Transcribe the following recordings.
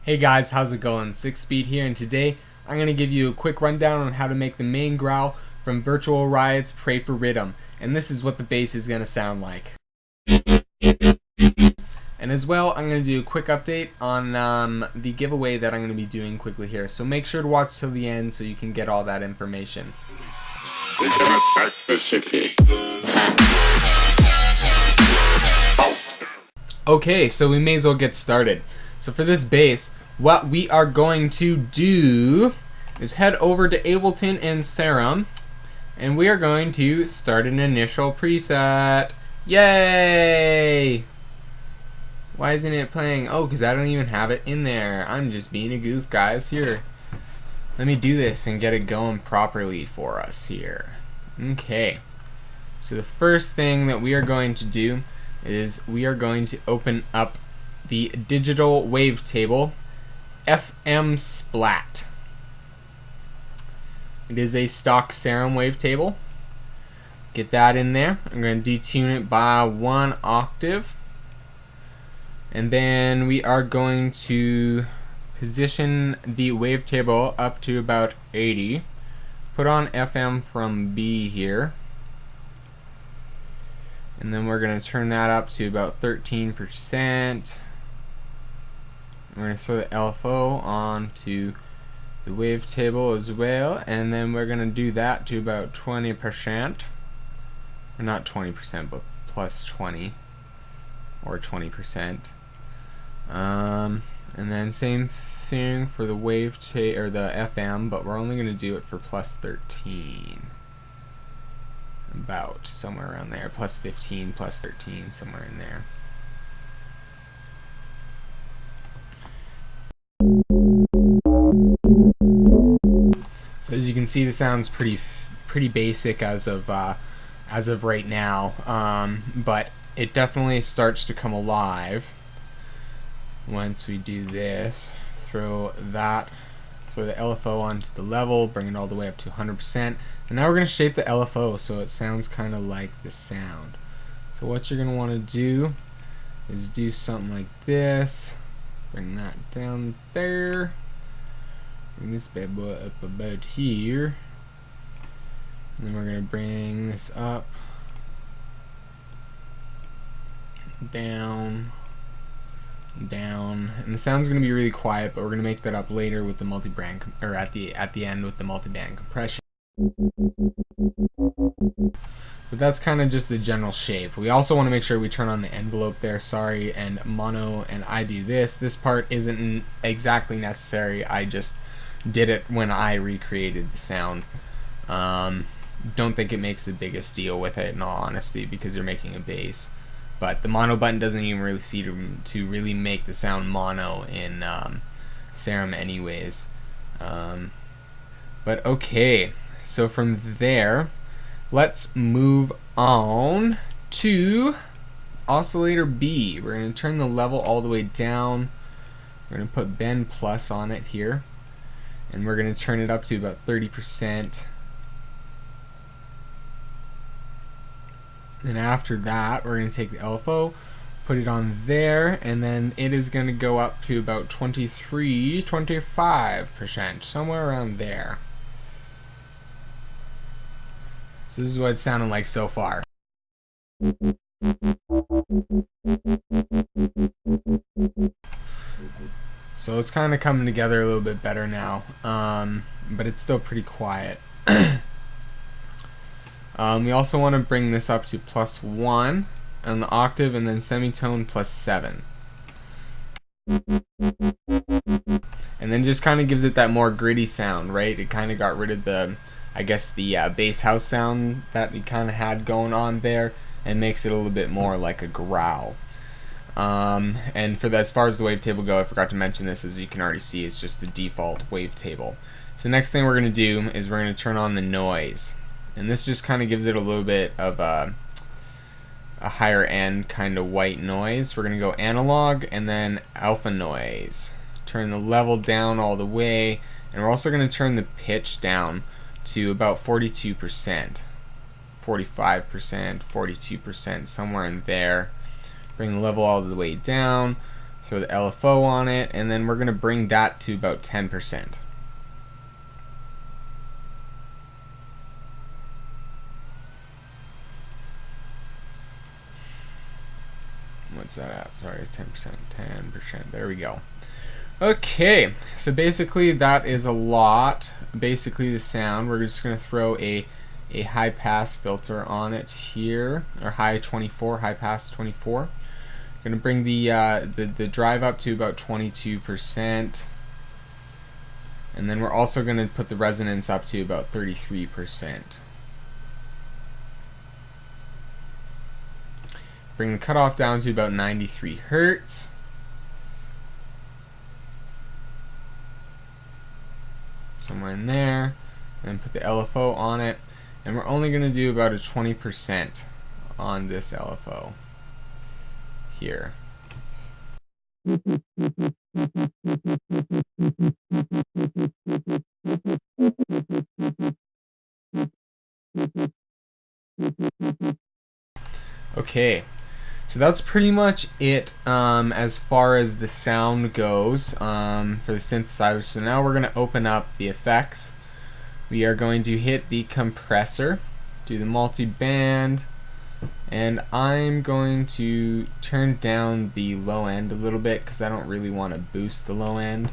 Hey guys, how's it going? 6Speed here, and today I'm going to give you a quick rundown on how to make the main growl from Virtual Riot's For Riddim, and this is what the bass is going to sound like. And as well, I'm going to do a quick update on the giveaway that I'm going to be doing quickly here, so make sure to watch till the end so you can get all that information. We can attack the city. Okay, so we may as well get started. So for this bass, what we are going to do is head over to Ableton and Serum, and we are going to start an initial preset. Yay! Why isn't it playing? Oh, because I don't even have it in there. I'm just being a goof, guys. Here, let me do this and get it going properly for us here. Okay, so the first thing that we are going to do is we are going to open up the digital wavetable FM Splat. It is a stock Serum wavetable. Get that in there. I'm going to detune it by 1 octave. And then we are going to position the wavetable up to about 80. Put on FM from B here. And then we're going to turn that up to about 13%. We're going to throw the LFO onto the wavetable as well, and then we're going to do that to about 20%. Or not 20%, but plus 20 or 20%. And then same thing for the or the FM, but we're only going to do it for plus 13. About somewhere around there, plus 15, plus 13, somewhere in there. So as you can see, the sound's pretty basic as of right now, but it definitely starts to come alive once we do this. Throw the LFO onto the level, bring it all the way up to 100%, and now we're going to shape the LFO so it sounds kind of like the sound. So what you're going to want to do is do something like this. Bring that down there. Bring this bad boy up about here. And then we're going to bring this up, down, down, and the sound's going to be really quiet, but we're going to make that up later with the multi-band, or at the end with the multi-band compression. But that's kind of just the general shape. We also want to make sure we turn on the envelope there. Sorry, and mono, and I do this. This part isn't exactly necessary. I just did it when I recreated the sound. Don't think it makes the biggest deal with it, in all honesty, because you're making a bass. But the mono button doesn't even really seem to really make the sound mono in Serum anyways. But okay, so from there, let's move on to Oscillator B. We're going to turn the level all the way down. We're going to put bend plus on it here. And we're going to turn it up to about 30%. And after that, we're going to take the LFO, put it on there, and then it is going to go up to about 25%, somewhere around there. So this is what it's sounding like so far. So it's kind of coming together a little bit better now, but it's still pretty quiet. We also want to bring this up to plus 1 on the octave, and then semitone plus 7. And then just kind of gives it that more gritty sound, right? It kind of got rid of the, I guess, the bass house sound that we kind of had going on there, and makes it a little bit more like a growl. And for as far as the wavetable go, I forgot to mention this, as you can already see, it's just the default wavetable. So next thing we're going to do is we're going to turn on the noise. And this just kind of gives it a little bit of a higher end kind of white noise. We're going to go analog and then alpha noise. Turn the level down all the way, and we're also going to turn the pitch down to about 42%, 45%, 42%, somewhere in there. Bring the level all the way down. Throw the LFO on it, and then we're going to bring that to about 10%. What's that at? Sorry, it's 10%. 10%. There we go. Okay, so basically that is a lot. Basically the sound, we're just going to throw a high pass filter on it here, or high 24, high pass 24. Going to bring the drive up to about 22%, and then we're also going to put the resonance up to about 33%. Bring the cutoff down to about 93 Hertz. Somewhere in there, and put the LFO on it, and we're only going to do about a 20% on this LFO here. Okay, so that's pretty much it as far as the sound goes for the synthesizer. So now we're going to open up the effects. We are going to hit the compressor, do the multi-band, and I'm going to turn down the low end a little bit because I don't really want to boost the low end.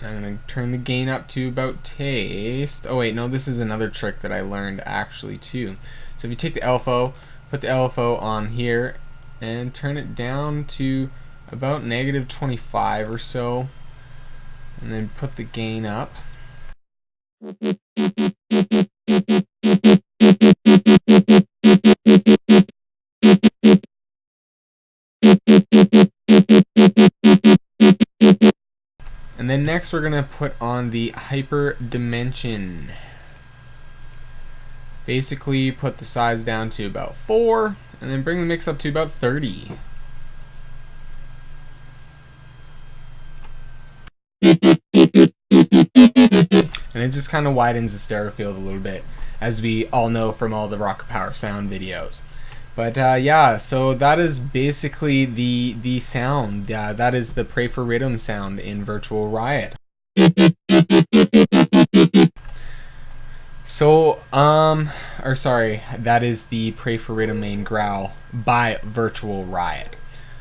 I'm going to turn the gain up to about taste. Oh wait, no, this is another trick that I learned actually too. So if you take the LFO, put the LFO on here, and turn it down to about -25 or so, and then put the gain up. And then next we're going to put on the hyper dimension. Basically put the size down to about 4, and then bring the mix up to about 30. And it just kind of widens the stereo field a little bit, as we all know from all the Rocket Power sound videos. But yeah, so that is basically the sound. That is the For Riddim sound in Virtual Riot. So, or sorry, that is the For Riddim main growl by Virtual Riot.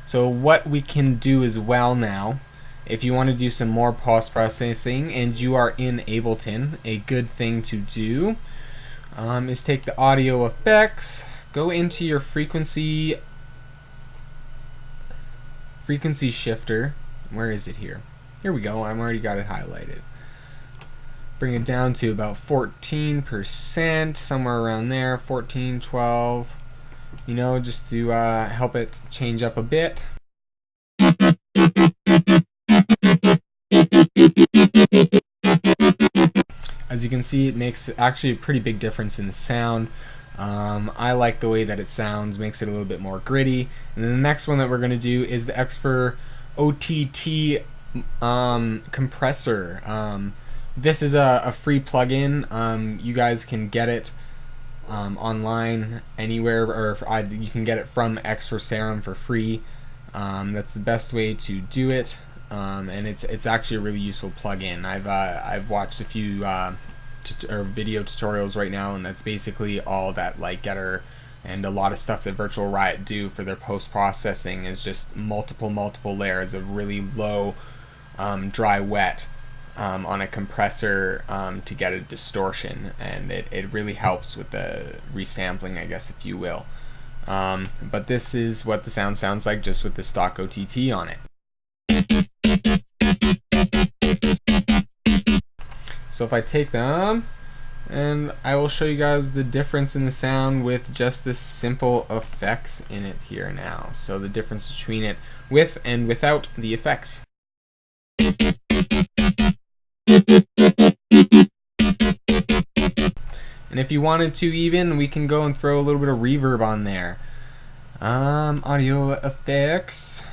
So what we can do as well now, if you want to do some more post-processing and you are in Ableton, a good thing to do is take the audio effects, go into your frequency shifter. Where is it here? Here we go. I've already got it highlighted. Bring it down to about 14%, somewhere around there, 14, 12, you know, just to help it change up a bit. As you can see, it makes actually a pretty big difference in the sound. I like the way that it sounds, makes it a little bit more gritty. And then the next one that we're going to do is the Xfer Ott Compressor. This is a free plugin. You guys can get it online anywhere, or you can get it from Xfer Serum for free. That's the best way to do it, and it's actually a really useful plugin. I've watched a few video tutorials right now, and that's basically all that like Getter and a lot of stuff that Virtual Riot do for their post-processing is just multiple layers of really low dry wet on a compressor to get a distortion, and it really helps with the resampling, I guess, if you will. But this is what the sound sounds like just with the stock OTT on it. So if I take them, and I will show you guys the difference in the sound with just the simple effects in it here now. So the difference between it with and without the effects. And if you wanted to even, we can go and throw a little bit of reverb on there. Audio effects.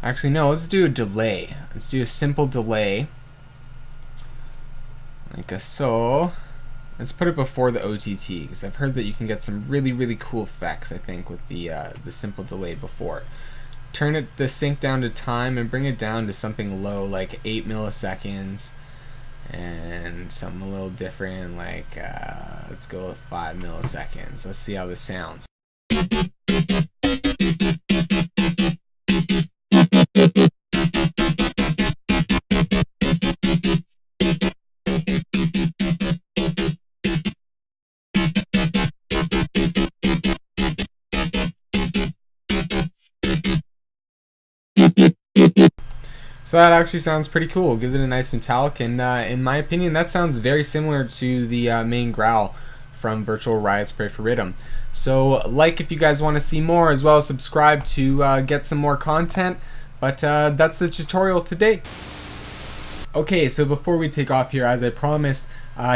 Actually, no, let's do a delay. Let's do a simple delay. Like so. Let's put it before the OTT, because I've heard that you can get some really cool effects, I think, with the simple delay before. turn the sync down to time and bring it down to something low, like 8 milliseconds, and something a little different, like let's go with 5 milliseconds. Let's see how this sounds. So that actually sounds pretty cool. Gives it a nice metallic, and in my opinion, that sounds very similar to the main growl from Virtual Riot's For Riddim. So like if you guys want to see more, as well as subscribe to get some more content. But that's the tutorial today. Okay, so before we take off here, as I promised,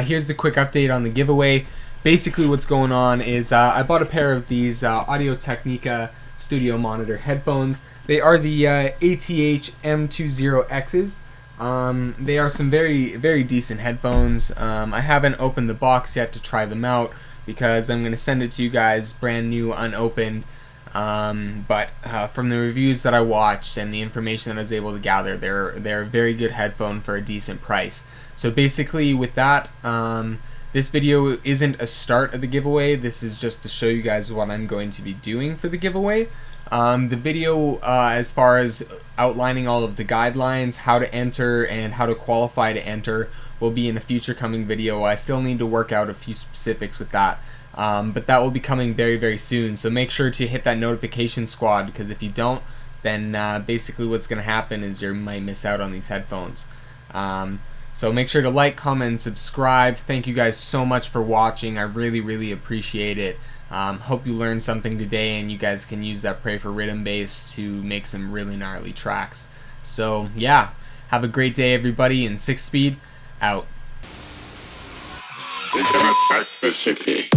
here's the quick update on the giveaway. Basically what's going on is I bought a pair of these Audio-Technica studio monitor headphones. They are the ATH M20Xs. They are some very decent headphones. I haven't opened the box yet to try them out because I'm going to send it to you guys brand new, unopened. But from the reviews that I watched and the information that I was able to gather, they're a very good headphone for a decent price. So basically with that, this video isn't a start of the giveaway. This is just to show you guys what I'm going to be doing for the giveaway. The video as far as outlining all of the guidelines, how to enter and how to qualify to enter, will be in a future coming video. I still need to work out a few specifics with that, but that will be coming very soon. So make sure to hit that notification squad, because if you don't, then basically what's going to happen is you might miss out on these headphones. So make sure to like, comment, and subscribe. Thank you guys so much for watching. I really appreciate it. Hope you learned something today, and you guys can use that For Riddim bass to make some really gnarly tracks. So yeah, have a great day everybody, and 6-speed out. We're gonna attack the city.